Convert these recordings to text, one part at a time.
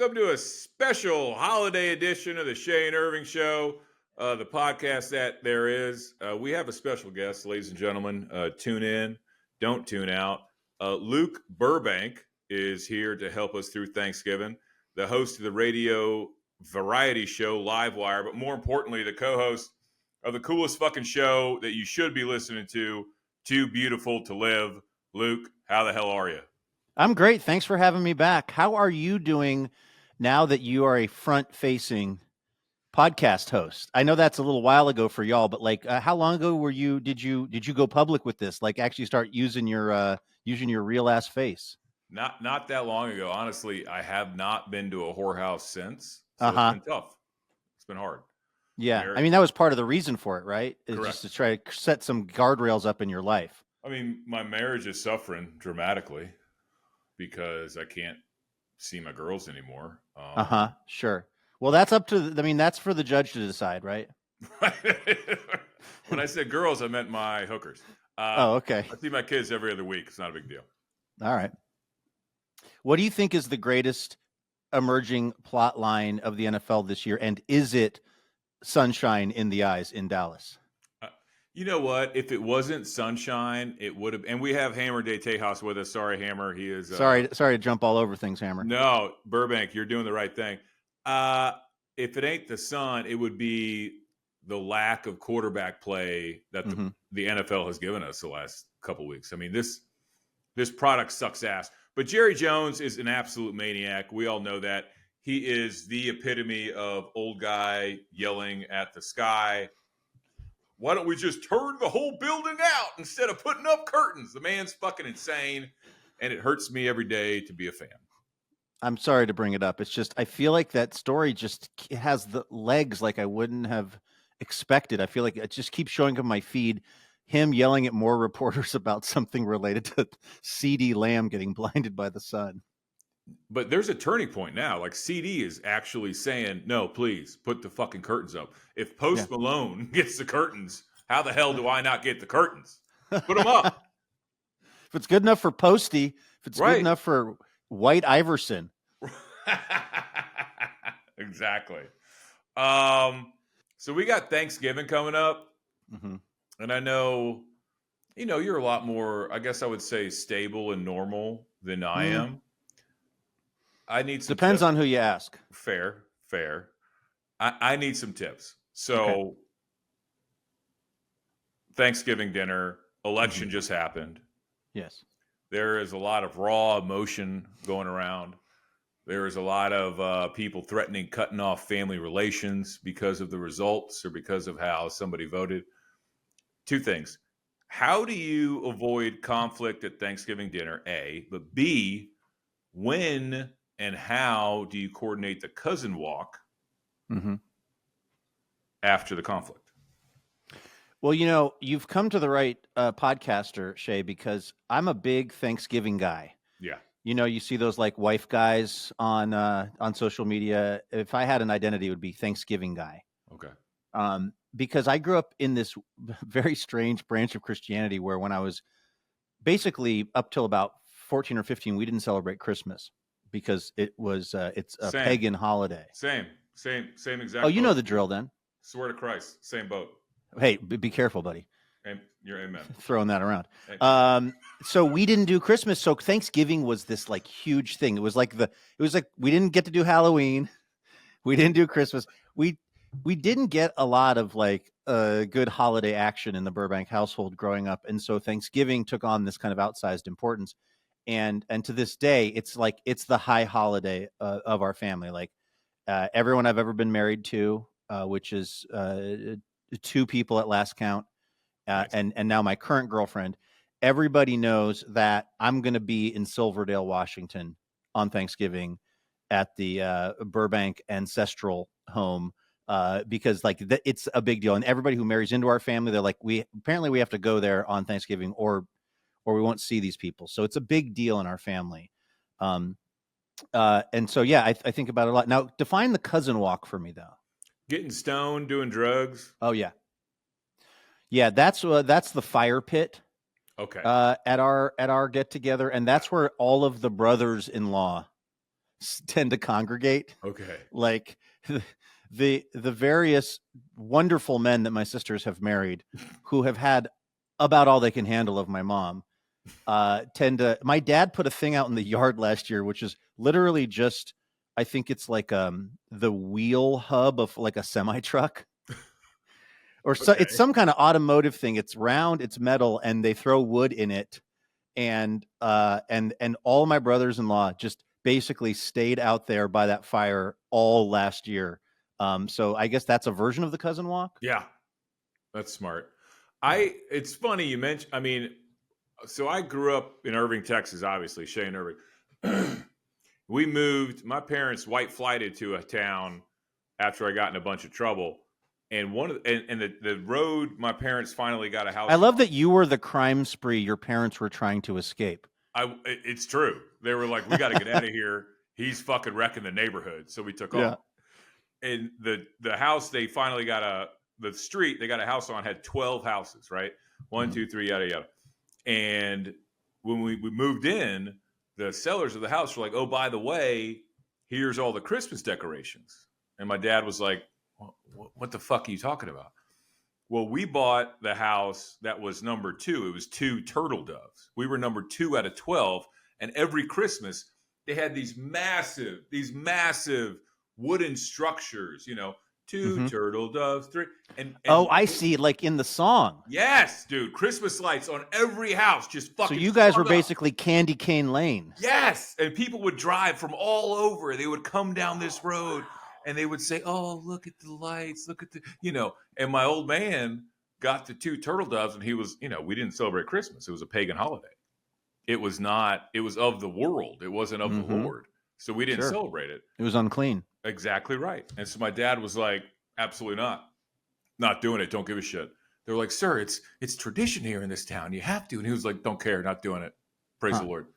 welcome to a special holiday edition of the Shea and Irving Show, the podcast that there is. We have a special guest, ladies and gentlemen. Tune in, don't tune out. Luke Burbank is here to help us through Thanksgiving, the host of the radio variety show Livewire, but more importantly, the co-host of the coolest fucking show that you should be listening to, Too Beautiful to Live. Luke, how the hell are you? I'm great. Thanks for having me back. How are you doing now that you are a front-facing podcast host? I know that's a little while ago for y'all, but how long ago did you go public with this? Like actually start using your real ass face? Not that long ago. Honestly, I have not been to a whorehouse since. So It's been tough. It's been hard. Yeah. I mean, that was part of the reason for it, right? It's Correct. just to try to set some guardrails up in your life. I mean, my marriage is suffering dramatically because I can't see my girls anymore. Sure. Well, that's that's for the judge to decide, right? When I said girls, I meant my hookers. Okay. I see my kids every other week. It's not a big deal. All right. What do you think is the greatest emerging plot line of the NFL this year? And is it sunshine in the eyes in Dallas? You know what? If it wasn't sunshine, it would have. And we have Hammer de Tejas with us. Sorry, Hammer. He is sorry to jump all over things, Hammer. No, Burbank, you're doing the right thing. If it ain't the sun, it would be the lack of quarterback play that the NFL has given us the last couple weeks. I mean, this product sucks ass. But Jerry Jones is an absolute maniac. We all know that. He is the epitome of old guy yelling at the sky. Why don't we just turn the whole building out instead of putting up curtains? The man's fucking insane, and it hurts me every day to be a fan. I'm sorry to bring it up. It's just I feel like that story just has the legs like I wouldn't have expected. I feel like it just keeps showing up on my feed, him yelling at more reporters about something related to CeeDee Lamb getting blinded by the sun. But there's a turning point now. Like CD is actually saying, no, please put the fucking curtains up. If Post Malone gets the curtains, how the hell do I not get the curtains? Put them up. If it's good enough for Posty, if it's good enough for White Iverson. Exactly. So we got Thanksgiving coming up. And I know, you're a lot more, I guess I would say, stable and normal than I am. I need some Depends on who you ask. Fair. I need some tips. So Thanksgiving dinner, election just happened. Yes. There is a lot of raw emotion going around. There is a lot of people threatening cutting off family relations because of the results or because of how somebody voted. Two things. How do you avoid conflict at Thanksgiving dinner, A, but B, when and how do you coordinate the cousin walk after the conflict? Well, you've come to the right podcaster, Shea, because I'm a big Thanksgiving guy. Yeah. You see those like wife guys on social media. If I had an identity, it would be Thanksgiving guy. Okay. Because I grew up in this very strange branch of Christianity where when I was basically up till about 14 or 15, we didn't celebrate Christmas because it's a pagan holiday. Same exact. Oh, you know the drill then. Swear to Christ, same boat. Hey, be careful, buddy. You're amen. Throwing that around. So we didn't do Christmas. So Thanksgiving was this like huge thing. It was like we didn't get to do Halloween. We didn't do Christmas. We didn't get a lot of like good holiday action in the Burbank household growing up. And so Thanksgiving took on this kind of outsized importance. And to this day, it's the high holiday of our family. Like everyone I've ever been married to, which is 2 people at last count. Nice. And now my current girlfriend, everybody knows that I'm going to be in Silverdale, Washington on Thanksgiving at the Burbank ancestral home because it's a big deal. And everybody who marries into our family, they're like, we have to go there on Thanksgiving or we won't see these people. So it's a big deal in our family. And so, I think about it a lot. Now, define the cousin walk for me, though. Getting stoned, doing drugs. Oh, yeah. Yeah, that's the fire pit. Okay. At our get together, and that's where all of the brothers-in-law tend to congregate. Okay. Like the various wonderful men that my sisters have married, who have had about all they can handle of my mom, tend to. My dad put a thing out in the yard last year, which is literally just, I think it's like the wheel hub of like a semi truck. Or so Okay. it's some kind of automotive thing. It's round, it's metal, and they throw wood in it. And all my brothers-in-law just basically stayed out there by that fire all last year. So I guess that's a version of the cousin walk. Yeah, that's smart. It's funny you mentioned. I mean, so I grew up in Irving, Texas. Obviously, Shea and Irving. We moved. My parents white flighted to a town after I got in a bunch of trouble. And the road my parents finally got a house. I love that you were the crime spree your parents were trying to escape. It's true. They were like, we got to get out of here. He's fucking wrecking the neighborhood. So we took off. And the house they finally got the street they got a house on had 12 houses, right? 1, 2, 3, yada yada. And when we moved in, the sellers of the house were like, oh, by the way, here's all the Christmas decorations. And my dad was like, what the fuck are you talking about? Well, we bought the house that was number 2. It was 2 turtle doves. We were number 2 out of 12. And every Christmas, they had these massive wooden structures, 2 turtle doves, 3. And I see. Like in the song. Yes, dude. Christmas lights on every house, just fucking. So you guys were up. Basically Candy Cane Lane. Yes. And people would drive from all over. They would come down this road. And they would say, oh, look at the lights, look at the, and my old man got the 2 turtle doves and he was, we didn't celebrate Christmas. It was a pagan holiday. It was of the world. It wasn't of the Lord. So we didn't celebrate it. It was unclean. Exactly right. And so my dad was like, absolutely not doing it. Don't give a shit. They were like, sir, it's tradition here in this town. You have to. And he was like, don't care, not doing it. Praise the Lord.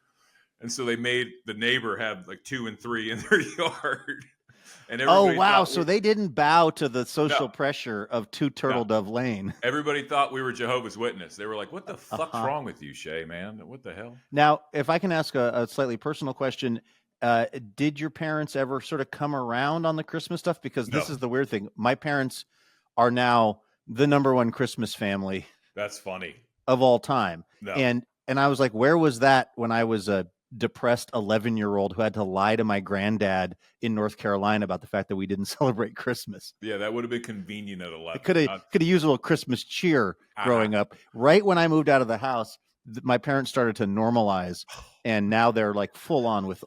And so they made the neighbor have like 2 and 3 in their yard. And wow! So they didn't bow to the social pressure of 2 Turtle Dove Lane. Everybody thought we were Jehovah's Witness. They were like, "What the fuck's wrong with you, Shea, man? What the hell?" Now, if I can ask a slightly personal question, did your parents ever sort of come around on the Christmas stuff? Because this is the weird thing. My parents are now the number 1 Christmas family. That's funny. Of all time. No. And I was like, where was that when I was a depressed 11-year-old who had to lie to my granddad in North Carolina about the fact that we didn't celebrate Christmas? Yeah, that would have been convenient at 11. I could have used a little Christmas cheer growing up. Right when I moved out of the house, my parents started to normalize, and now they're like full on with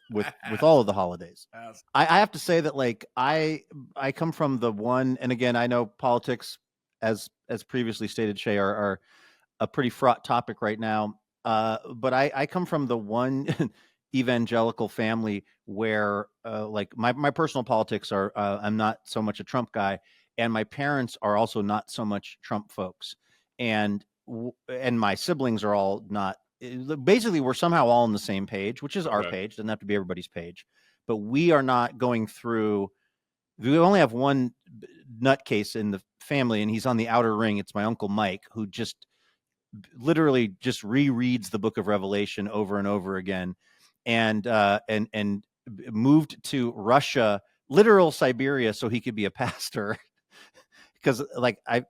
all of the holidays. I have to say that like I come from the one, and again, I know politics, as previously stated, Shea, are a pretty fraught topic right now. But I come from the one evangelical family where like my personal politics are I'm not so much a Trump guy, and my parents are also not so much Trump folks, and my siblings are all not. Basically, we're somehow all on the same page, which is our page. Doesn't have to be everybody's page, but we are not going through. We only have one nutcase in the family, and he's on the outer ring. It's my Uncle Mike, who literally just rereads the book of Revelation over and over again, and moved to Russia, literal Siberia, so he could be a pastor. Because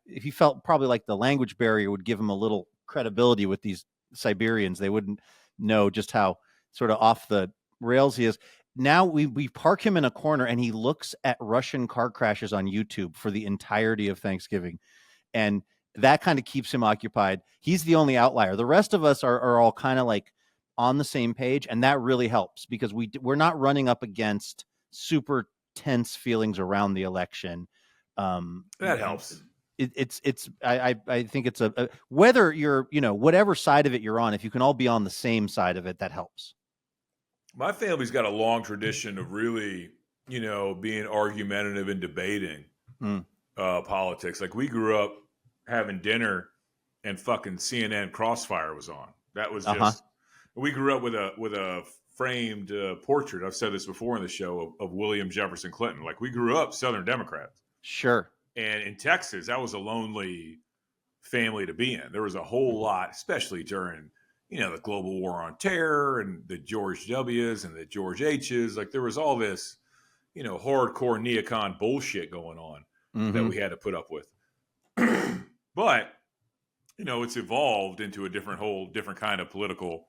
he felt probably like the language barrier would give him a little credibility with these Siberians. They wouldn't know just how sort of off the rails he is. Now we park him in a corner and he looks at Russian car crashes on YouTube for the entirety of Thanksgiving. And that kind of keeps him occupied. He's the only outlier. The rest of us are all kind of like on the same page. And that really helps because we're not running up against super tense feelings around the election. That helps. I think it's a whether you're, whatever side of it you're on, if you can all be on the same side of it, that helps. My family's got a long tradition of really, being argumentative and debating politics. Like we grew up having dinner and fucking CNN Crossfire was on. That was just, we grew up with a framed portrait. I've said this before in the show of William Jefferson Clinton. Like we grew up Southern Democrats. Sure. And in Texas, that was a lonely family to be in. There was a whole lot, especially during, the global war on terror and the George W's and the George H's. Like there was all this, hardcore neocon bullshit going on that we had to put up with. But, it's evolved into a different kind of political,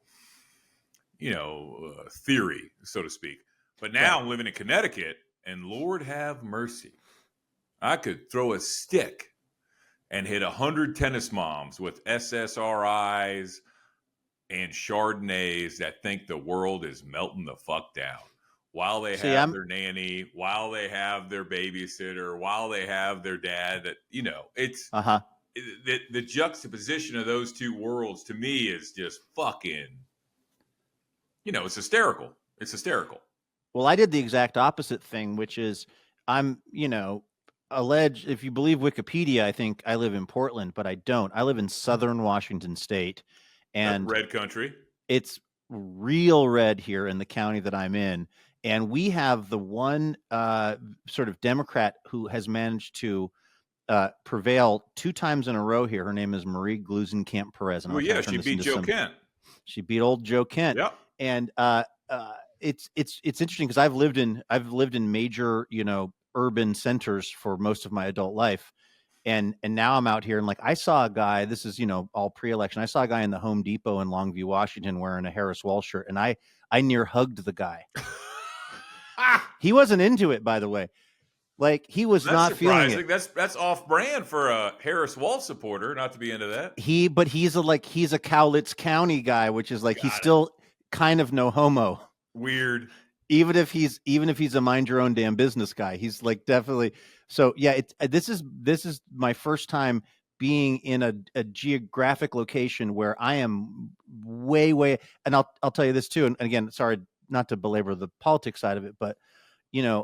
theory, so to speak. But now I'm living in Connecticut, and Lord have mercy, I could throw a stick and hit 100 tennis moms with SSRIs and Chardonnays that think the world is melting the fuck down while they have their nanny, while they have their babysitter, while they have their dad. That it's the juxtaposition of those two worlds to me is just fucking. It's hysterical. It's hysterical. Well, I did the exact opposite thing, which is I'm, alleged, if you believe Wikipedia, I think I live in Portland, but I don't. I live in southern Washington State, and red country. It's real red here in the county that I'm in, and we have the one sort of Democrat who has managed to prevail 2 times in a row here. Her name is Marie Gluesenkamp Perez. Well, yeah, she beat Joe Kent. She beat old Joe Kent. Yeah, and it's interesting because I've lived in major urban centers for most of my adult life, and now I'm out here and like I saw a guy. This is all pre-election. I saw a guy in the Home Depot in Longview, Washington, wearing a Harris Wall shirt, and I near hugged the guy. He wasn't into it, by the way. Like he was not feeling it. That's off brand for a Harris Wall supporter, not to be into that. But he's a Cowlitz County guy, which is like he's still kind of no homo. Weird. Even if he's a mind your own damn business guy, he's like definitely. So yeah, this is my first time being in a geographic location where I am way. And I'll tell you this too. And again, sorry not to belabor the politics side of it, but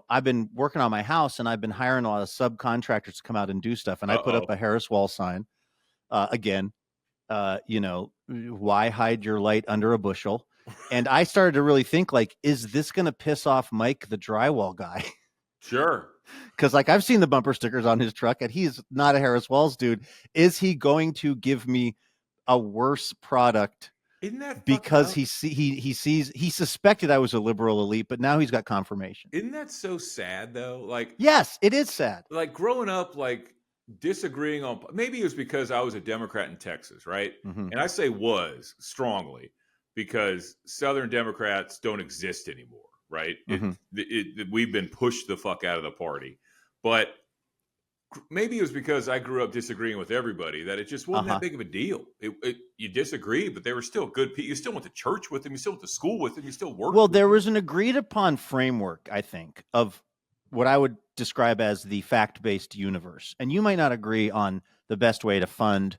I've been working on my house and I've been hiring a lot of subcontractors to come out and do stuff. And I put up a Harris Wall sign again. Why hide your light under a bushel? And I started to really think, like, is this going to piss off Mike, the drywall guy? Sure. Because, like, I've seen the bumper stickers on his truck, and he's not a Harris Walls dude. Is he going to give me a worse product? Isn't that because he suspected I was a liberal elite, but now he's got confirmation. Isn't that so sad, though? Like, yes, it is sad. Like growing up, like disagreeing on maybe it was because I was a Democrat in Texas, right? Mm-hmm. And I say was strongly. Because Southern Democrats don't exist anymore, right? Mm-hmm. We've been pushed the fuck out of the party. But maybe it was because I grew up disagreeing with everybody that it just wasn't that big of a deal. You disagree, but they were still good people. You still went to church with them. You still went to school with them. You still worked. Well, there was an agreed upon framework, I think, of what I would describe as the fact-based universe. And you might not agree on the best way to fund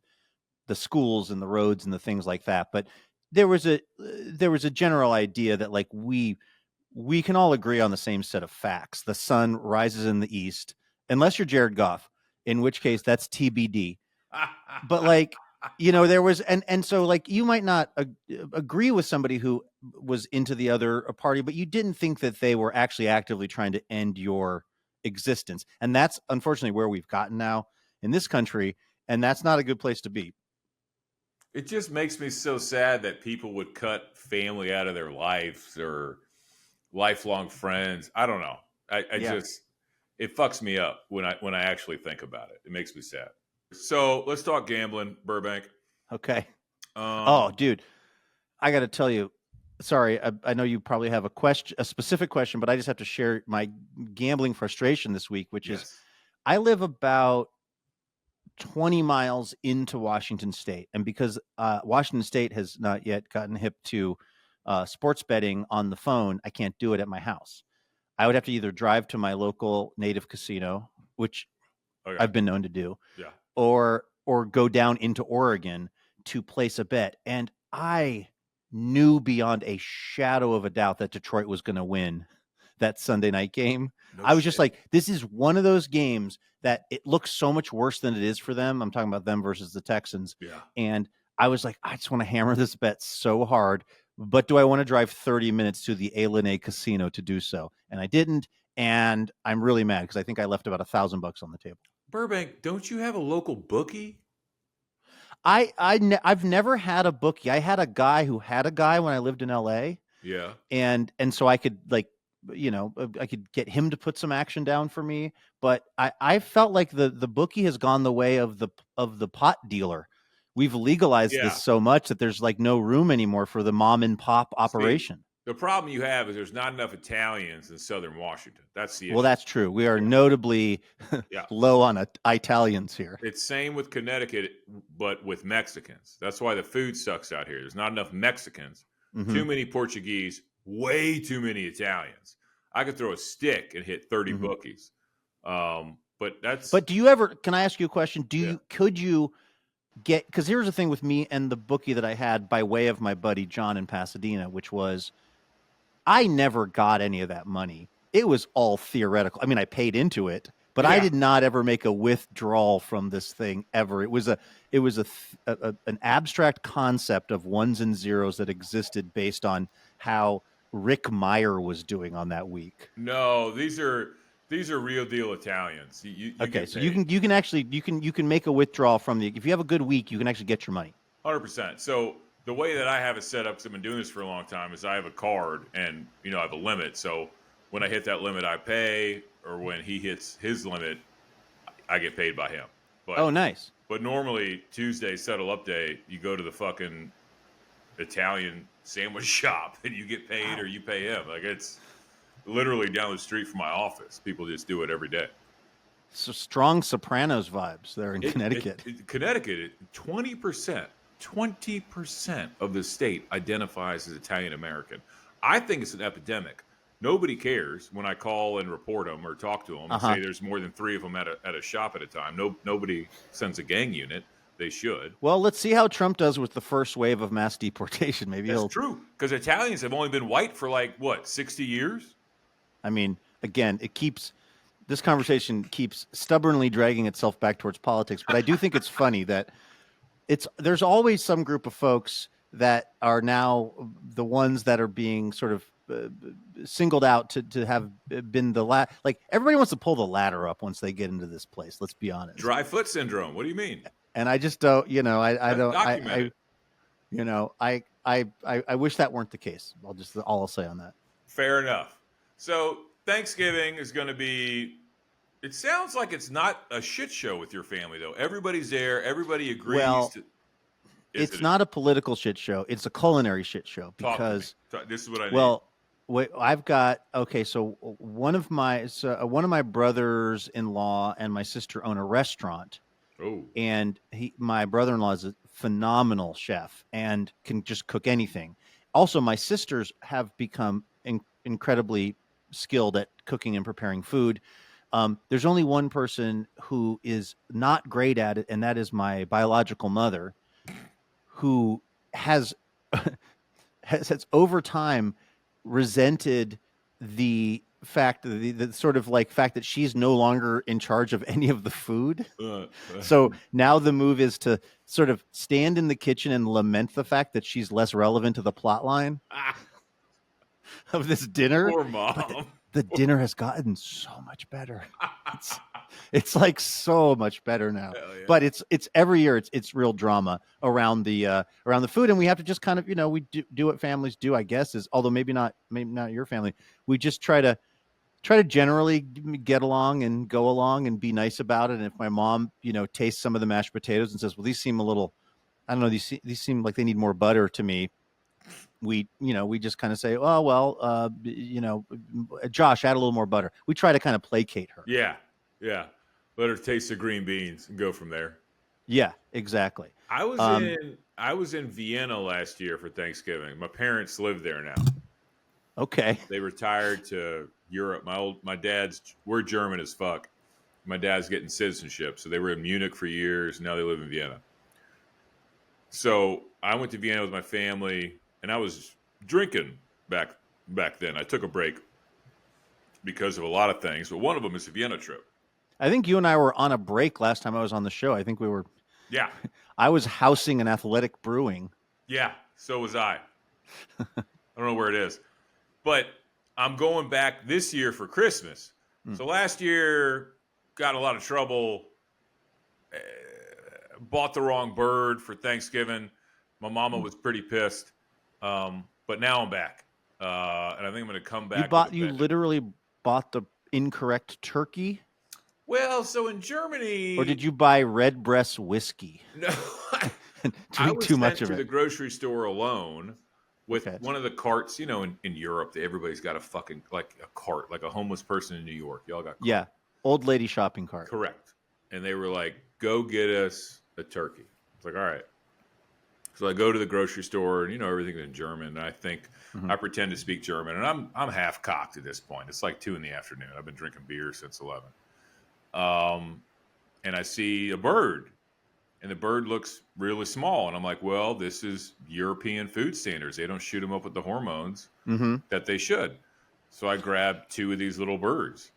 the schools and the roads and the things like that, but there was a general idea that like we can all agree on the same set of facts. The sun rises in the east, unless you're Jared Goff, in which case that's TBD. But like, there was, and so like you might not agree with somebody who was into the other party, but you didn't think that they were actually actively trying to end your existence. And that's unfortunately where we've gotten now in this country. And that's not a good place to be. It just makes me so sad that people would cut family out of their lives or lifelong friends. I don't know. Just it fucks me up when I actually think about it. It makes me sad. So let's talk gambling, Burbank. Okay. Dude, I got to tell you. Sorry, I know you probably have a specific question, but I just have to share my gambling frustration this week, which is I live about 20 miles into Washington State. And because Washington State has not yet gotten hip to sports betting on the phone, I can't do it at my house. I would have to either drive to my local native casino, which I've been known to do, or go down into Oregon to place a bet. And I knew beyond a shadow of a doubt that Detroit was going to win that Sunday night game. I was just like, this is one of those games that it looks so much worse than it is for them. I'm talking about them versus the Texans. Yeah. And I was like, I just want to hammer this bet so hard, but do I want to drive 30 minutes to the A Casino to do so? And I didn't. And I'm really mad because I think I left about $1,000 on the table. Burbank, don't you have a local bookie? I've never had a bookie. I had a guy who had a guy when I lived in LA, Yeah. and so I could I could get him to put some action down for me. But I felt like the bookie has gone the way of the pot dealer. We've legalized this Yeah. so much that there's like no room anymore for the mom and pop See, operation. the problem you have is there's not enough Italians in Southern Washington. That's the Well, issue. that's true. We are Yeah. notably Yeah. low on Italians here. It's same with Connecticut, but with Mexicans. That's why the food sucks out here. There's not enough Mexicans, too many Portuguese, way too many Italians. I could throw a stick and hit 30 bookies. But that's. But do you ever? Can I ask you a question? Could you get? Because here's the thing with me and the bookie that I had by way of my buddy John in Pasadena, which was I never got any of that money. It was all theoretical. I mean, I paid into it, but I did not ever make a withdrawal from this thing ever. It was an abstract concept of ones and zeros that existed based on how Rick Meyer was doing on that week. No, these are real deal Italians. Okay, so you can actually make a withdrawal from if you have a good week, you can actually get your money. 100%. So the way that I have it set up, because I've been doing this for a long time, is I have a card and I have a limit. So when I hit that limit, I pay, or when he hits his limit, I get paid by him. But, oh, nice. But normally Tuesday settle up day, you go to the fucking Italian sandwich shop and you get paid or you pay him. Like, it's literally down the street from my office. People just do it every day. So strong Sopranos vibes there in Connecticut. Connecticut, 20% of the state identifies as Italian American. I think it's an epidemic. Nobody cares when I call and report them or talk to them and say there's more than 3 of them at a shop at a time. Nobody sends a gang unit. They should. Well, let's see how Trump does with the first wave of mass deportation. Maybe that's true, because Italians have only been white for 60 years. I mean, again, this conversation keeps stubbornly dragging itself back towards politics. But I do think it's funny that there's always some group of folks that are now the ones that are being sort of singled out to have been like everybody wants to pull the ladder up once they get into this place. Let's be honest. Dry foot syndrome. What do you mean? And I just don't, I wish that weren't the case. All I'll say on that. Fair enough. So Thanksgiving is going to be, it sounds like it's not a shit show with your family though. Everybody's there. Everybody agrees. Well, it's not a political shit show. It's a culinary shit show because this is what I need. Well, I've got so one of my brothers-in-law and my sister own a restaurant. Oh. And my brother-in-law is a phenomenal chef and can just cook anything. Also, my sisters have become incredibly skilled at cooking and preparing food. There's only one person who is not great at it, and that is my biological mother, who has over time resented the fact the sort of like fact that she's no longer in charge of any of the food. So now the move is to sort of stand in the kitchen and lament the fact that she's less relevant to the plot line of this dinner. Poor mom. The dinner has gotten so much better. It's like so much better now. Yeah. But it's every year it's real drama around the food, and we have to just kind of we do what families do, I guess, is although maybe not your family. We just try to generally get along and go along and be nice about it. And if my mom tastes some of the mashed potatoes and says, well, these seem a little, I don't know, these seem like they need more butter to me, we just kind of say, oh, well, Josh, add a little more butter. We try to kind of placate her. Yeah. Let her taste the green beans and go from there. Yeah, exactly. I was in Vienna last year for Thanksgiving. My parents live there now. Okay. They retired to Europe. We're German as fuck. My dad's getting citizenship. So they were in Munich for years. Now they live in Vienna. So I went to Vienna with my family, and I was drinking back then. I took a break because of a lot of things, but one of them is the Vienna trip. I think you and I were on a break last time I was on the show. I think we were. Yeah. I was housing an Athletic Brewing. Yeah, so was I. I don't know where it is. But I'm going back this year for Christmas. So last year, got in a lot of trouble. bought the wrong bird for Thanksgiving. My mama was pretty pissed. But now I'm back. And I think I'm going to come back. You literally bought the incorrect turkey? Well, so in Germany. Or did you buy Redbreast whiskey? No. Drink too much of it. To the grocery store alone with one of the carts. In Europe, everybody's got a fucking like a cart, like a homeless person in New York. Y'all got carts. Yeah, old lady shopping cart. Correct. And they were like, "Go get us a turkey." It's like, all right. So I go to the grocery store, and everything's in German. And I think I pretend to speak German, and I'm half cocked at this point. It's like 2 p.m. I've been drinking beer since 11. And I see a bird. And the bird looks really small. And I'm like, well, this is European food standards. They don't shoot them up with the hormones that they should. So I grabbed 2 of these little birds,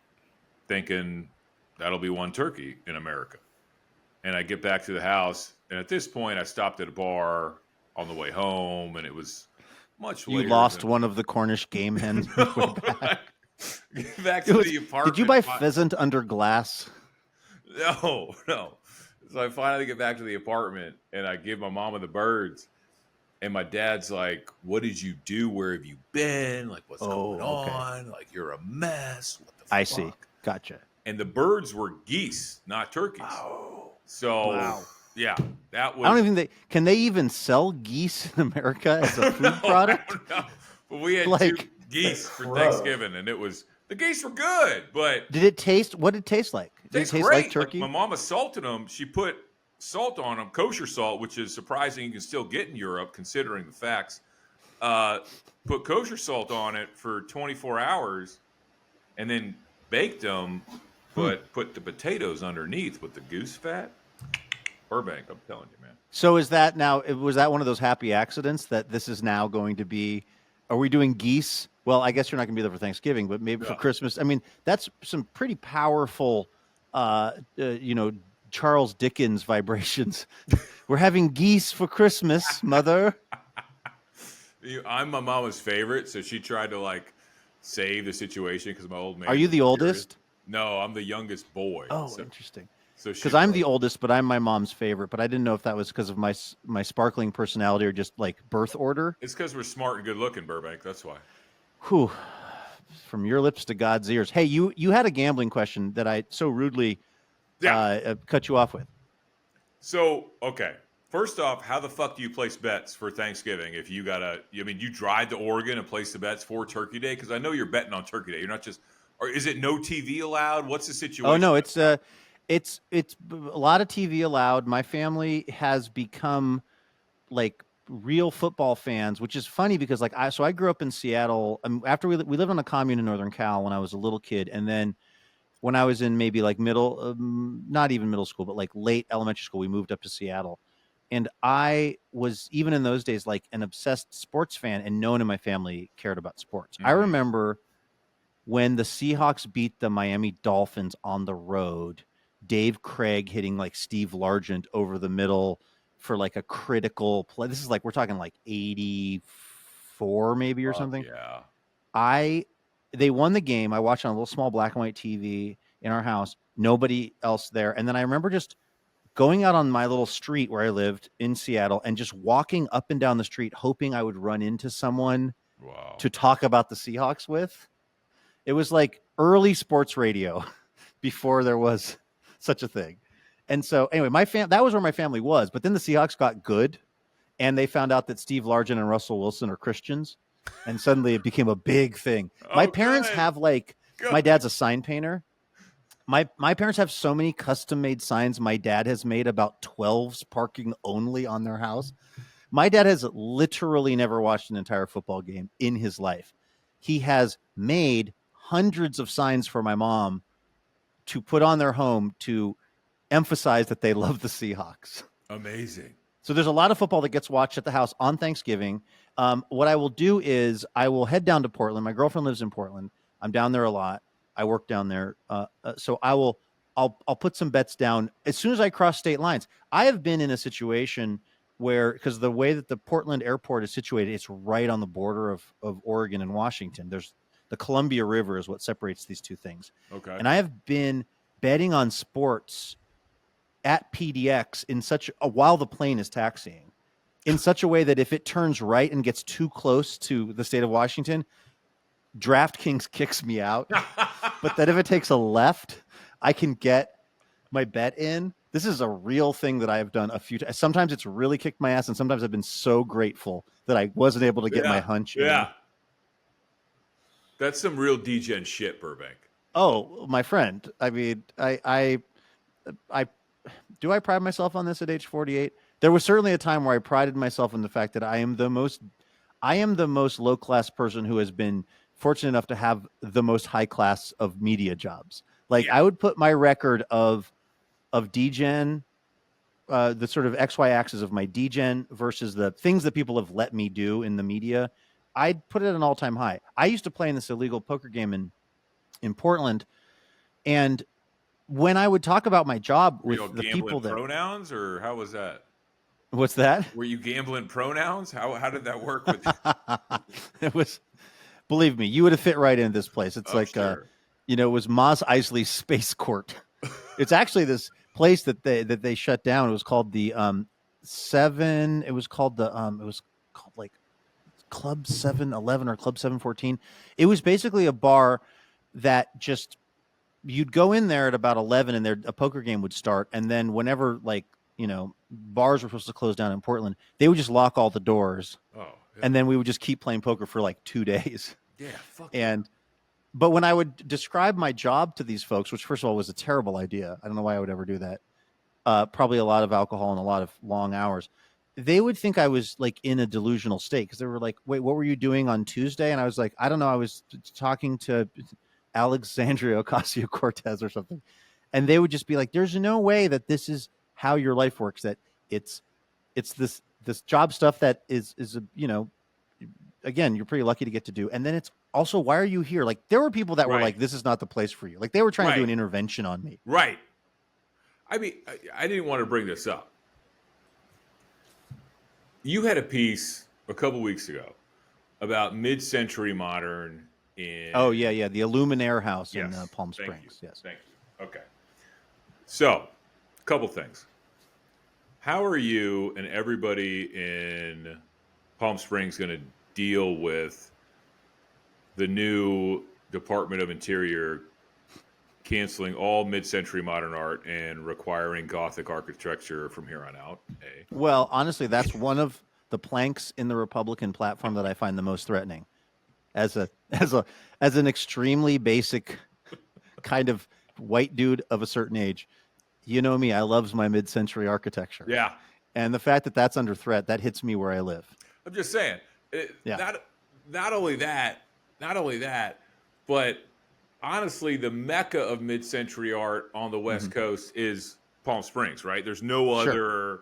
thinking that'll be 1 turkey in America. And I get back to the house. And at this point, I stopped at a bar on the way home. And it was much later. You lost one of the Cornish game hens. Back to the apartment. Did you buy pheasant under glass? No. So I finally get back to the apartment, and I give my mama the birds. And my dad's like, "What did you do? Where have you been? Like, what's going on? Like, you're a mess. What the fuck?" I see. Gotcha. And the birds were geese, not turkeys. Oh. So, yeah, that was. I don't even think can they even sell geese in America as a food product? I don't know. But we had 2 geese for Thanksgiving, and the geese were good, but did it taste? What did it taste like? Did it taste great. like turkey? Like my mama salted them. She put salt on them, kosher salt, which is surprising you can still get in Europe, considering the facts. Put kosher salt on it for 24 hours, and then baked them. But put the potatoes underneath with the goose fat. Burbank, I'm telling you, man. So was that one of those happy accidents that this is now going to be? Are we doing geese? Well, I guess you're not going to be there for Thanksgiving, but maybe for Christmas. I mean, that's some pretty powerful, Charles Dickens vibrations. We're having geese for Christmas, mother. I'm my mama's favorite, so she tried to save the situation because my old man. Are you the oldest? No, I'm the youngest boy. Oh, interesting. So because I'm the oldest, but I'm my mom's favorite. But I didn't know if that was because of my sparkling personality or just birth order. It's because we're smart and good looking, Burbank. That's why. Whew. From your lips to God's ears. Hey, you had a gambling question that I so rudely cut you off with. So, okay. First off, how the fuck do you place bets for Thanksgiving if you you drive to Oregon and place the bets for Turkey Day? Because I know you're betting on Turkey Day. You're not just, or is it no TV allowed? What's the situation? Oh, no, it's a lot of TV allowed. My family has become real football fans, which is funny because I grew up in Seattle. After we lived on a commune in Northern Cal when I was a little kid, and then when I was in maybe middle, not even middle school, but late elementary school, we moved up to Seattle, and I was even in those days an obsessed sports fan, and no one in my family cared about sports. I remember when the Seahawks beat the Miami Dolphins on the road, Dave Craig hitting Steve Largent over the middle for a critical play. This is we're talking 84 maybe or something. Yeah. They won the game. I watched on a little small black and white TV in our house. Nobody else there. And then I remember just going out on my little street where I lived in Seattle and just walking up and down the street, hoping I would run into someone to talk about the Seahawks with. It was early sports radio before there was such a thing. And so anyway, that was where my family was. But then the Seahawks got good and they found out that Steve Largent and Russell Wilson are Christians. And suddenly it became a big thing. My parents have my dad's a sign painter. My parents have so many custom made signs my dad has made about 12s parking only on their house. My dad has literally never watched an entire football game in his life. He has made hundreds of signs for my mom to put on their home to emphasize that they love the Seahawks. Amazing. So there's a lot of football that gets watched at the house on Thanksgiving. What I will do is I will head down to Portland. My girlfriend lives in Portland. I'm down there a lot. I work down there. So I'll put some bets down as soon as I cross state lines. I have been in a situation where, because the way that the Portland airport is situated, it's right on the border of Oregon and Washington. There's the Columbia River is what separates these two things. Okay. And I have been betting on sports at PDX in such a while the plane is taxiing, in such a way that if it turns right and gets too close to the state of Washington, DraftKings kicks me out. But that if it takes a left, I can get my bet in. This is a real thing that I have done a few times. Sometimes it's really kicked my ass, and sometimes I've been so grateful that I wasn't able to get my hunch in. That's some real degen shit, Burbank. Oh, my friend. I mean, I do I pride myself on this at age 48? There was certainly a time where I prided myself in the fact that I am the most low class person who has been fortunate enough to have the most high class of media jobs. Like I would put my record of degen, the sort of XY axis of my degen versus the things that people have let me do in the media. I'd put it at an all time high. I used to play in this illegal poker game in Portland, and when I would talk about my job with the people that pronouns, or how was that? What's that? Were you gambling pronouns? How did that work with It was, believe me, you would have fit right in this place. It's sure. It was Mos Eisley's Space Court. It's actually this place that they shut down. It was called the Seven. It was called like Club 711 or Club 714. It was basically a bar that just, you'd go in there at about 11 and a poker game would start. And then whenever bars were supposed to close down in Portland, they would just lock all the doors. Oh, yeah. And then we would just keep playing poker for like 2 days. Yeah. Fuck but when I would describe my job to these folks, which first of all was a terrible idea. I don't know why I would ever do that. Probably a lot of alcohol and a lot of long hours. They would think I was like in a delusional state because they were like, wait, what were you doing on Tuesday? And I was like, I don't know. I was talking to Alexandria Ocasio-Cortez or something. And they would just be like, there's no way that this is how your life works, that it's this job stuff that is again, you're pretty lucky to get to do. And then it's also, why are you here? Like there were people that were like, this is not the place for you. Like they were trying to do an intervention on me. Right. I mean, I didn't want to bring this up. You had a piece a couple weeks ago about mid-century modern in... Oh, yeah. The Illuminaire House in Palm Springs. Yes. Thank you. Okay. So, a couple things. How are you and everybody in Palm Springs going to deal with the new Department of Interior canceling all mid-century modern art and requiring Gothic architecture from here on out? Well, honestly, that's one of the planks in the Republican platform that I find the most threatening. As an extremely basic kind of white dude of a certain age, you know me, I loves my mid-century architecture. Yeah. And the fact that that's under threat, that hits me where I live. I'm just saying, not only that, but honestly, the mecca of mid-century art on the West Coast is Palm Springs, right? There's no other.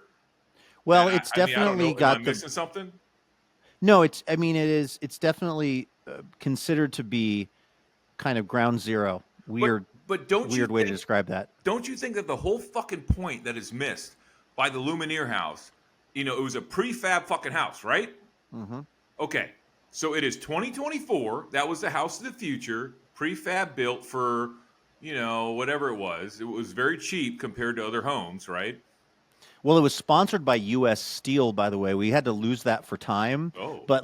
Well, it's definitely got am I missing something? No, it's definitely considered to be kind of ground zero. Weird way to describe that. Don't you think that the whole fucking point that is missed by the Lumineer House, it was a prefab fucking house, right? Mm-hmm. Okay, so it is 2024. That was the house of the future, prefab built for, whatever it was. It was very cheap compared to other homes, right? Well, it was sponsored by U.S. Steel, by the way. We had to lose that for time. Oh. But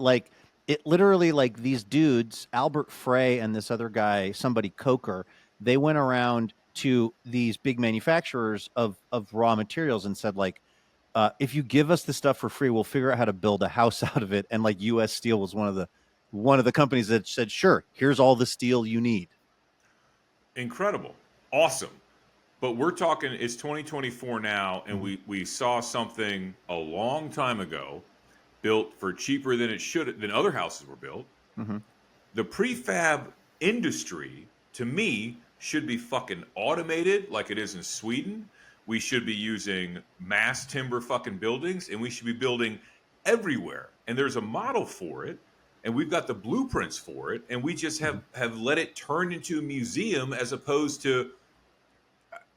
it literally, these dudes, Albert Frey and this other guy, somebody Coker, they went around to these big manufacturers of raw materials and said, if you give us the stuff for free, we'll figure out how to build a house out of it. And U.S. Steel was one of the companies that said, sure, here's all the steel you need. Incredible. Awesome. But we're talking, it's 2024 now, and we saw something a long time ago built for cheaper than other houses were built. Mm-hmm. The prefab industry, to me, should be fucking automated like it is in Sweden. We should be using mass timber fucking buildings, and we should be building everywhere. And there's a model for it, and we've got the blueprints for it, and we just have let it turn into a museum as opposed to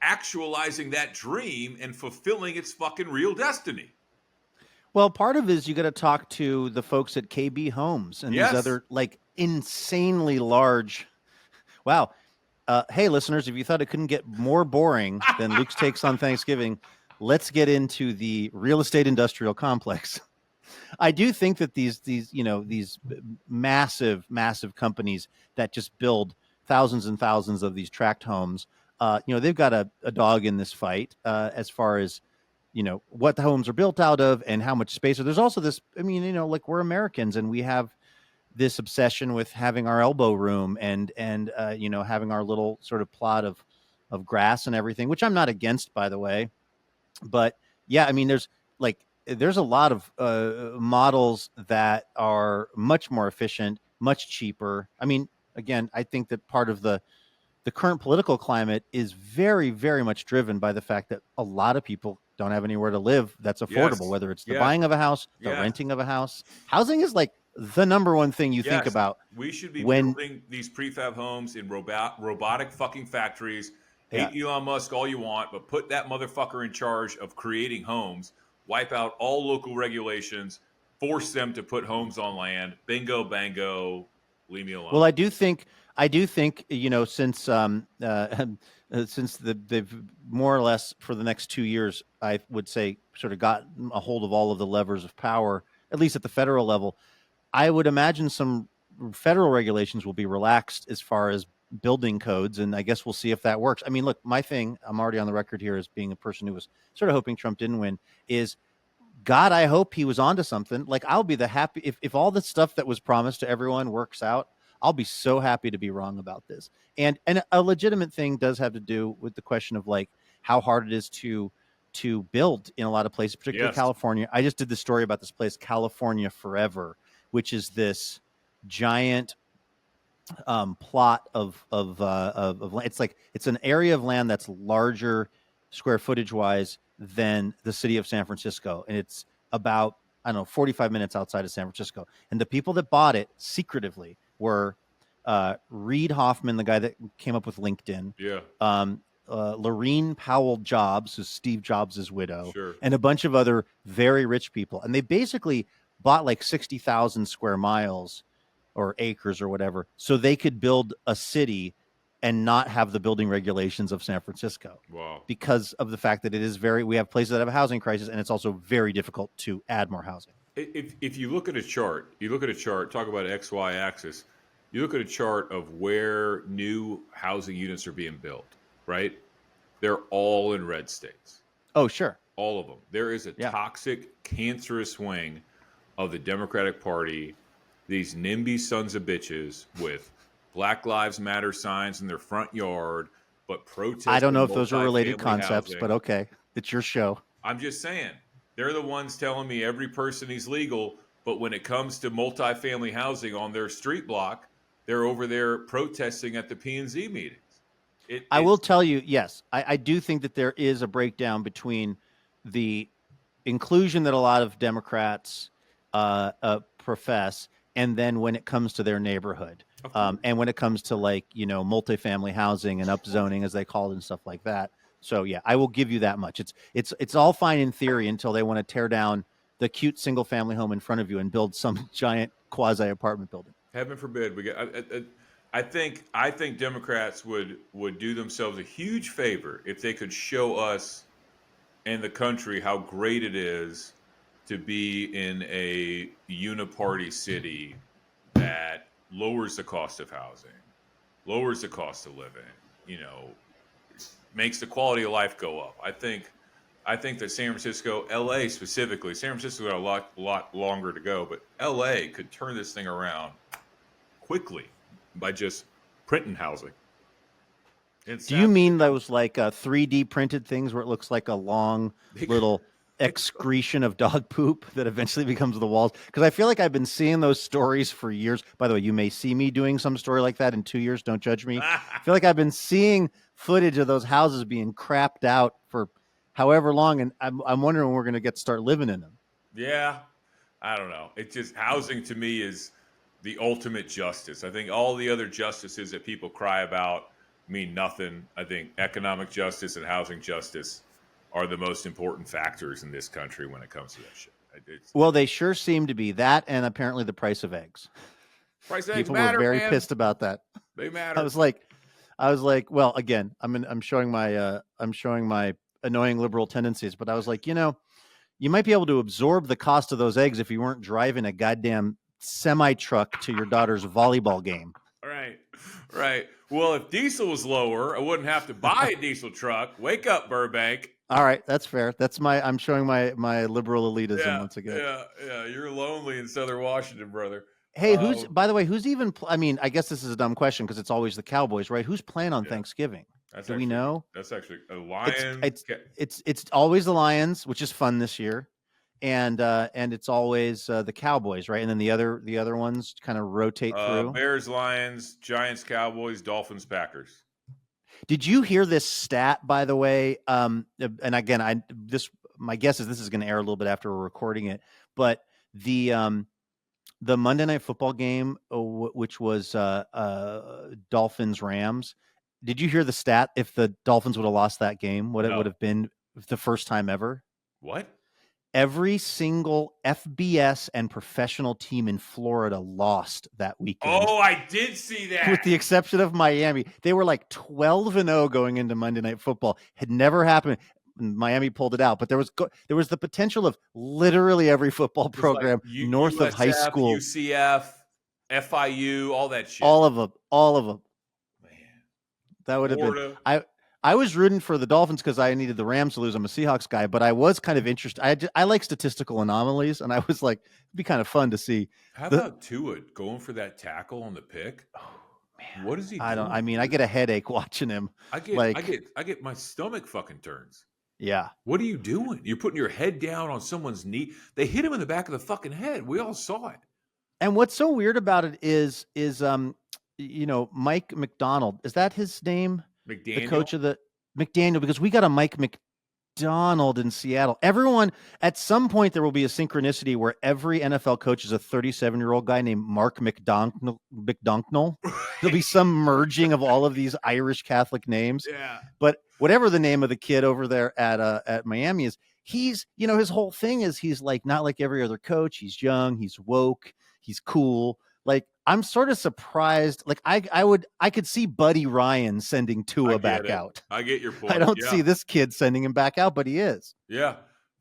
actualizing that dream and fulfilling its fucking real destiny. Well, part of it is you got to talk to the folks at KB Homes and these other insanely large. Wow. hey, listeners, if you thought it couldn't get more boring than Luke's takes on Thanksgiving, let's get into the real estate industrial complex. I do think that these massive companies that just build thousands and thousands of these tract homes, they've got a dog in this fight as far as what the homes are built out of and how much space. So there's also this. I mean, like we're Americans and we have this obsession with having our elbow room and having our little sort of plot of grass and everything, which I'm not against, by the way. But yeah, I mean, there's a lot of models that are much more efficient, much cheaper. I mean, again, I think that part of the current political climate is very, very much driven by the fact that a lot of people don't have anywhere to live that's affordable, whether it's the buying of a house, the renting of a house. Housing is like the number one thing you think about. We should be building these prefab homes in robotic fucking factories. Hate Elon Musk all you want, but put that motherfucker in charge of creating homes, wipe out all local regulations, force them to put homes on land. Bingo, bango, leave me alone. Well, I do think, since they've more or less for the next 2 years, I would say, sort of gotten a hold of all of the levers of power, at least at the federal level. I would imagine some federal regulations will be relaxed as far as building codes, and I guess we'll see if that works. I mean, look, my thing, I'm already on the record here as being a person who was sort of hoping Trump didn't win, is God, I hope he was onto something. Like, I'll be the happy if all the stuff that was promised to everyone works out. I'll be so happy to be wrong about this. And a legitimate thing does have to do with the question of like how hard it is to build in a lot of places, particularly California. I just did the story about this place, California Forever, which is this giant plot of land. It's an area of land that's larger square footage wise than the city of San Francisco, and it's about 45 minutes outside of San Francisco. And the people that bought it secretively were Reid Hoffman, the guy that came up with LinkedIn, Laurene Powell Jobs, who's Steve Jobs' widow, and a bunch of other very rich people. And they basically bought like 60,000 square miles or acres or whatever, so they could build a city and not have the building regulations of San Francisco. Wow. Because of the fact that we have places that have a housing crisis, and it's also very difficult to add more housing. If you look at a chart, talk about XY axis, you look at a chart of where new housing units are being built, right? They're all in red states. Oh, sure. All of them. There is a toxic, cancerous wing of the Democratic Party, these NIMBY sons of bitches with Black Lives Matter signs in their front yard, but protesting. I don't know if those are related concepts, but okay. It's your show. I'm just saying. They're the ones telling me every person is legal, but when it comes to multifamily housing on their street block, they're over there protesting at the P&Z meetings. I will tell you, yes, I do think that there is a breakdown between the inclusion that a lot of Democrats profess, and then when it comes to their neighborhood, and when it comes to multifamily housing and upzoning, as they call it, and stuff like that. So yeah, I will give you that much. It's all fine in theory until they want to tear down the cute single family home in front of you and build some giant quasi apartment building. Heaven forbid. I think Democrats would do themselves a huge favor if they could show us and the country how great it is to be in a uniparty city that lowers the cost of housing, lowers the cost of living, makes the quality of life go up. I think that San Francisco, LA specifically, San Francisco got a lot longer to go, but LA could turn this thing around quickly by just printing housing. Do you mean those 3D printed things where it looks like a long little excretion of dog poop that eventually becomes the walls? Because I feel like I've been seeing those stories for years. By the way, you may see me doing some story like that in 2 years. Don't judge me. I feel like I've been seeing footage of those houses being crapped out for however long, and I'm wondering when we're going to start living in them. Yeah, I don't know. It's just housing to me is the ultimate justice. I think all the other justices that people cry about mean nothing. I think economic justice and housing justice are the most important factors in this country when it comes to that shit. Well, they sure seem to be that, and apparently the price of eggs. Price of eggs matter, were very man. pissed about that. They matter. I was like, I was like, well, again, I'm showing my annoying liberal tendencies, but I was like, you might be able to absorb the cost of those eggs if you weren't driving a goddamn semi truck to your daughter's volleyball game. Right. Right. Well, if diesel was lower, I wouldn't have to buy a diesel truck. Wake up, Burbank. All right, that's fair. I'm showing my liberal elitism Yeah. once again. Yeah. Yeah. You're lonely in Southern Washington, brother. Hey, by the way, who's even? I mean, I guess this is a dumb question because it's always the Cowboys, right? Who's playing on Thanksgiving? Do we know? That's actually a Lions. It's always the Lions, which is fun this year, and it's always the Cowboys, right? And then the other ones kind of rotate through. Bears, Lions, Giants, Cowboys, Dolphins, Packers. Did you hear this stat, by the way? And again, my guess is this is going to air a little bit after we're recording it, but the Monday Night Football game, which was Dolphins Rams. Did you hear the stat? If the Dolphins would have lost that game, what it would have been the first time ever? What? Every single FBS and professional team in Florida lost that weekend. Oh, I did see that. With the exception of Miami. They were like 12-0 going into Monday Night Football. Had never happened. Miami pulled it out, but there was the potential of literally every football program north USF, of high school. UCF, FIU, all that shit. All of them. Man. That would have been. I was rooting for the Dolphins because I needed the Rams to lose. I'm a Seahawks guy, but I was kind of interested. I like statistical anomalies, and I was like, it'd be kind of fun to see. How about Tua going for that tackle on the pick? Oh man, what is he? I get a headache watching him. I get my stomach fucking turns. Yeah. What are you doing? You're putting your head down on someone's knee. They hit him in the back of the fucking head. We all saw it. And what's so weird about it is Mike McDonald. Is that his name? McDaniel? The coach of the McDaniel, because we got a Mike McDonald in Seattle. Everyone, at some point, there will be a synchronicity where every NFL coach is a 37-year-old guy named Mark McDonald. There'll be some merging of all of these Irish Catholic names. Yeah. But whatever the name of the kid over there at Miami is, he's, his whole thing is he's like not like every other coach. He's young, he's woke, he's cool. Like, I'm sort of surprised. Like, I could see Buddy Ryan sending Tua back out. I get your point. I don't see this kid sending him back out, but he is. Yeah.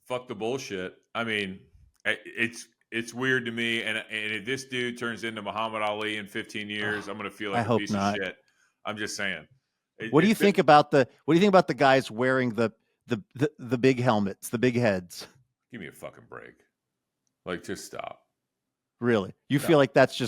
Fuck the bullshit. I mean, it's weird to me. And if this dude turns into Muhammad Ali in 15 years, I'm going to feel like a piece of shit. I'm just saying. What do you think about the guys wearing the big helmets, the big heads? Give me a fucking break. Like, just stop. Really? You feel like that's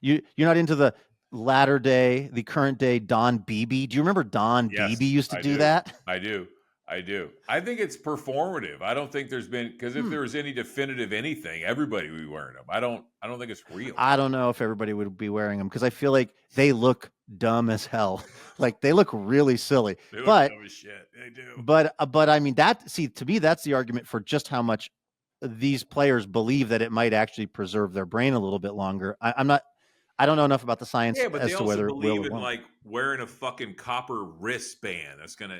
you're not into the the current day Don Beebe? Do you remember Don Beebe used to do that? I do. I think it's performative. I don't think there's been, because if there was any definitive anything, everybody would be wearing them. I don't think it's real. I don't know if everybody would be wearing them because I feel like they look dumb as hell. Like, they look really silly. They look dumb as shit. They do. But I mean, to me, that's the argument for just how much these players believe that it might actually preserve their brain a little bit longer. I don't know enough about the science as to whether it will or won't. Like wearing a fucking copper wristband that's gonna.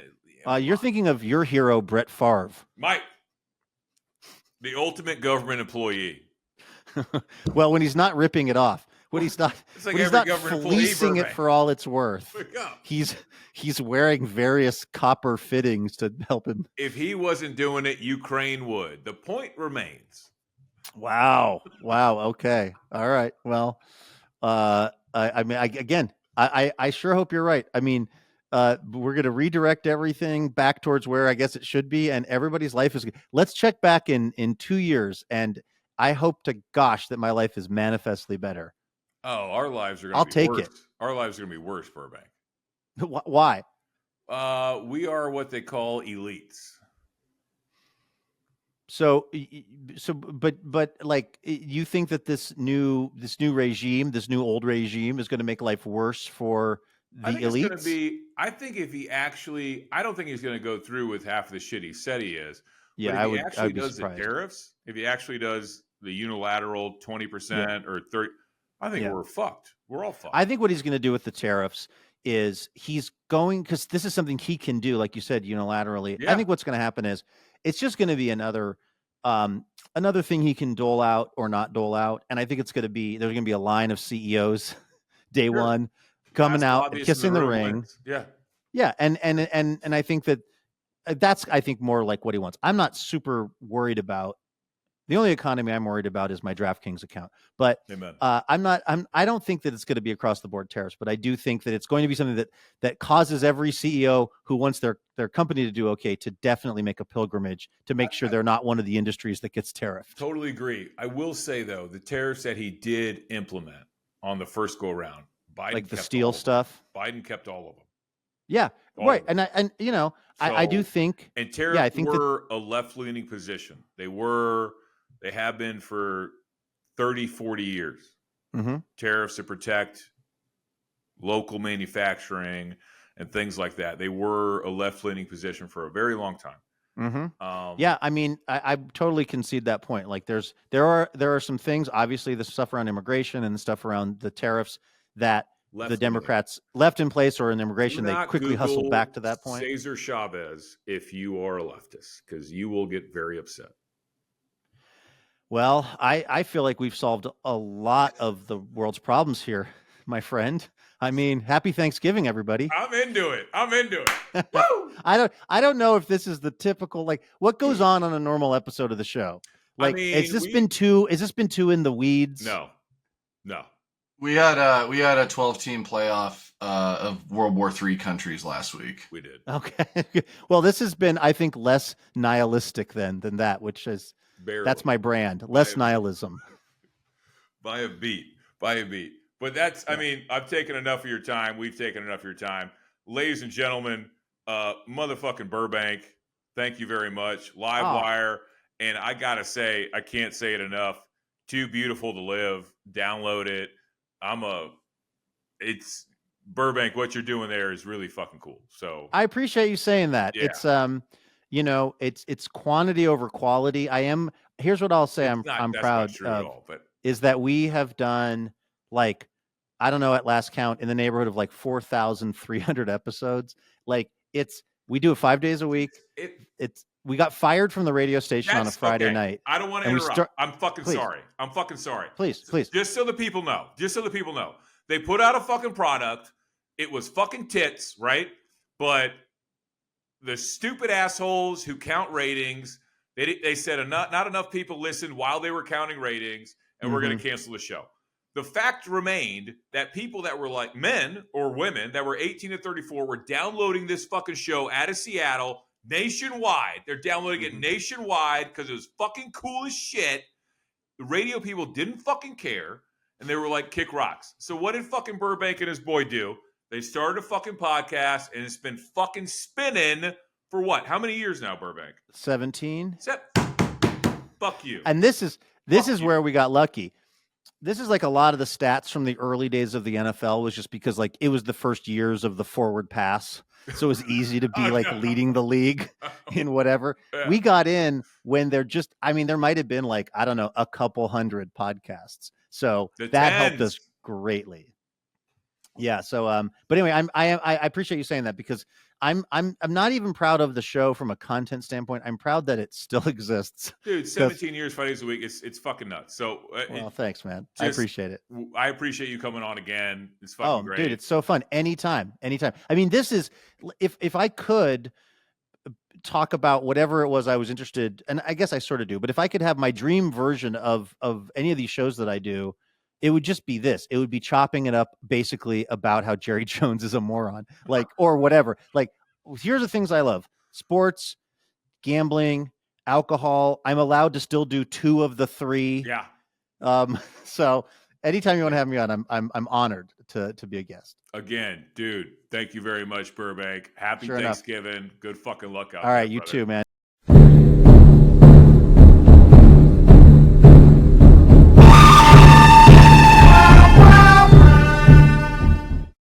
You're thinking of your hero Brett Favre, Mike, the ultimate government employee. Well, when he's not ripping it off, when he's not fleecing it for all it's worth, he's wearing various copper fittings to help him. If he wasn't doing it, Ukraine would. The point remains. Wow. Okay. All right. Well, I sure hope you're right. I mean, we're going to redirect everything back towards where I guess it should be, and everybody's life is. Let's check back in 2 years, and I hope to gosh that my life is manifestly better. Oh, our lives are going to be worse. I'll take it. Our lives are going to be worse, Burbank. Why? We are what they call elites. But like, you think that this new old regime is going to make life worse for the elites? I think if he actually, I don't think he's going to go through with half of the shit he said he is. Yeah, but if he actually does the tariffs, if he actually does the unilateral 20% or 30%, I think we're fucked. We're all fucked. I think what he's going to do with the tariffs is he's going, because this is something he can do, like you said, unilaterally. Yeah. I think what's going to happen is it's just going to be another thing he can dole out or not dole out. And I think there's going to be a line of CEOs day one coming out and kissing the ring. Wins. Yeah. Yeah. And I think that's, I think, more like what he wants. I'm not super worried about. The only economy I'm worried about is my DraftKings account. But I don't think that it's going to be across the board tariffs, but I do think that it's going to be something that causes every CEO who wants their company to do okay to definitely make a pilgrimage to make sure they're not one of the industries that gets tariffed. Totally agree. I will say, though, the tariffs that he did implement on the first go around, Biden like the steel stuff, Biden kept all of them. Yeah, right. And you know, I do think, and tariffs were a left-leaning position. They have been for 30, 40 years. Mm-hmm. Tariffs to protect local manufacturing and things like that. They were a left-leaning position for a very long time. Mm-hmm. Yeah, I mean, I totally concede that point. Like, there are some things, obviously, the stuff around immigration and the stuff around the tariffs that the Democrats left in place, or in immigration, they quickly hustled back to that point. Cesar Chavez, if you are a leftist, because you will get very upset. Well, I feel like we've solved a lot of the world's problems here, my friend. I mean, happy Thanksgiving, everybody. I'm into it. Woo! I don't know if this is the typical, like, what goes on a normal episode of the show. Like, has this been too in the weeds? No. We had a 12-team playoff of World War III countries last week. We did. Okay. Well, this has been, I think, less nihilistic than that, which is that's my brand. Less nihilism. By a beat. But that's, I mean, I've taken enough of your time. We've taken enough of your time. Ladies and gentlemen, motherfucking Burbank, thank you very much. Live Wire. And I got to say, I can't say it enough. Too beautiful to live. Download it. It's Burbank. What you're doing there is really fucking cool. So I appreciate you saying that. Yeah. It's, you know, it's quantity over quality. Here's what I'll say. I'm proud of, is that we have done, like, I don't know, at last count, in the neighborhood of like 4,300 episodes. Like, we do it 5 days a week. We got fired from the radio station on a Friday night. I don't want to interrupt. I'm fucking sorry. Please. Just so the people know. They put out a fucking product. It was fucking tits, right? But the stupid assholes who count ratings, they said not enough people listened while they were counting ratings, and we're going to cancel the show. The fact remained that people that were like men or women that were 18 to 34 were downloading this fucking show out of Seattle nationwide. They're downloading it nationwide because it was fucking cool as shit. The radio people didn't fucking care, and they were like, kick rocks. So what did fucking Burbank and his boy do? They started a fucking podcast, and it's been fucking spinning for what? How many years now, Burbank? 17. Fuck you. And this is where we got lucky. This is like a lot of the stats from the early days of the NFL was just because, like, it was the first years of the forward pass. So it was easy to be leading the league in whatever. Yeah. We got in when there might have been, like, I don't know, a couple hundred podcasts. So that helped us greatly. Yeah. So, but anyway, I appreciate you saying that, because I'm not even proud of the show from a content standpoint. I'm proud that it still exists. Dude, 17 years, 5 days a week. It's fucking nuts. So, well, thanks, man. I appreciate it. I appreciate you coming on again. It's fucking great. Dude, it's so fun. Anytime. I mean, this is, if I could talk about whatever it was I was interested, and I guess I sort of do, but if I could have my dream version of any of these shows that I do, it would just be this. It would be chopping it up basically about how Jerry Jones is a moron, like, or whatever. Like, here's the things I love: sports, gambling, alcohol. I'm allowed to still do 2 of the 3. Yeah. So anytime you want to have me on, I'm honored to be a guest. Again, dude, thank you very much, Burbank. Happy Thanksgiving. Enough. Good fucking luck out there. All right, you too, man.